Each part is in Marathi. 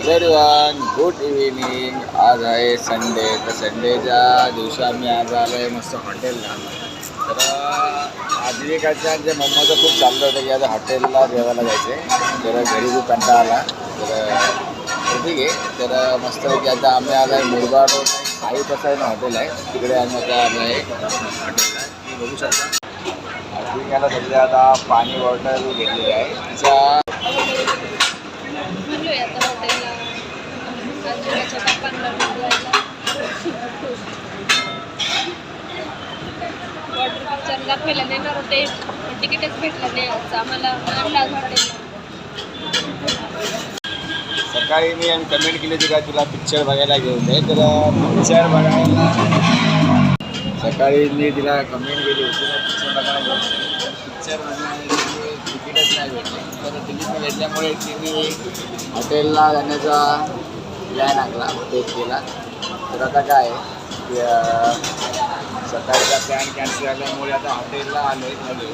Everyone good evening. आज आहे संडे. तर संडेच्या दिवशी आम्ही आज आलो आहे मस्त हॉटेलला. तर आजीविकाच्या मम्माचं खूप चाललं होतं की आज हॉटेलला जेवायला जायचं आहे. तर घरी खूप कंटाळा आला. तर ठीक आहे. तर मस्तपैकी आता आम्ही आलो आहे मुरबाड साई प्रसाद हॉटेल आहे, तिकडे आम्ही आता आलो आहे हॉटेलला. तुम्ही बघू शकता. आजीविकाला सध्या आता पाणी बॉटल घेतलेली आहे. तिचा दाखवायला देणार होते, तिकीटच भेटलं नाही आज आम्हाला. हॉटेलला सकाळी मी कमेंट केली होती का तुला पिक्चर बघायला घेऊन जाईल. तर पिक्चर बघायला सकाळी मी तिला कमेंट केली होती का पिक्चर बघायला घेऊन जाईल. पिक्चर बघण्यासाठी तिकीटच नाही भेटले. तर तिकीट न भेटल्यामुळे तिने हॉटेलला जाण्याचा प्लॅन आखला, पेक केला. तर आता काय की सकाळीचा प्लॅन कॅन्सल झाल्यामुळे आता हॉटेलला आलो आहे मध्ये.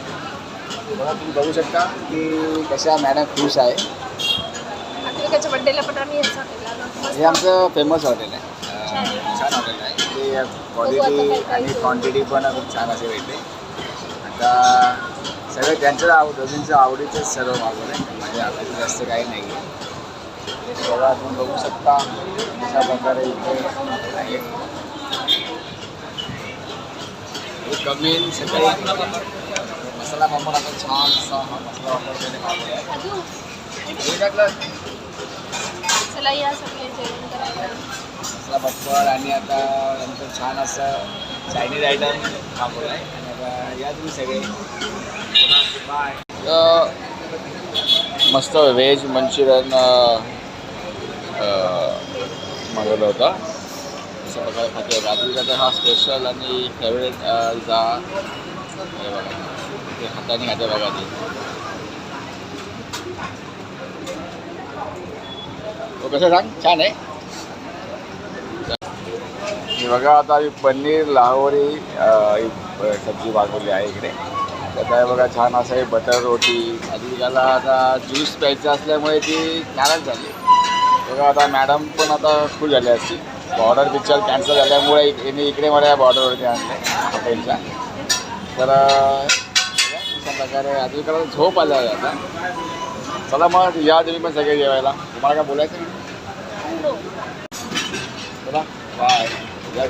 बघा तुम्ही बघू शकता की कशा मॅडम खुश आहे. आजीविकाच्या बड्डेला पण आम्ही याच हॉटेलला आलो. हे आमचं फेमस हॉटेल आहे, छान हॉटेल आहे. ते क्वालिटी आणि क्वांटिटी पण खूप छान असे भेटते. आता सगळं त्यांचं दोघींचं आवडीचंच सर्व मागवलं आहे, म्हणजे आपल्याला जास्त काही नाही आहे. बघा तुम्ही बघू शकता अशा प्रकारे इथे आहे. कमी सकाळी मसाला पापड आता छान असा हा मसाला पापड त्याने खाल्ला. चला या सगळे जेवण करायला. मसाला पापड आणि आता नंतर छान असं चायनीज आयटम मागवलं आहे. आणि आता या तुम्ही सगळे बाय. मस्त व्हेज मंचुरियन मागवलं होतं. अशा प्रकारे खाते रात्रीचा हा स्पेशल आणि फेवरेट जा हे बघा ते हाताने खाते बघा ते. कसं सांग छान आहे. मी बघा आता पनीर लाहोरी सब्जी मागवली आहे इकडे. त्यात बघा छान असं आहे बटर रोटी. आधी त्याला आता ज्यूस प्यायचं असल्यामुळे ती नाराज झाली. बघा आता मॅडम पण आता खुश झाली असती. बॉर्डर पिक्चर कॅन्सल झाल्यामुळे इकडे मला बॉर्डरवरती आणलं आहे हॉटेलच्या. तर अशा प्रकारे आधी झोप आला आहे आता. चला मग या तुम्ही पण सगळे जेवायला. तुम्हाला काय बोलायचं? चला बाय. या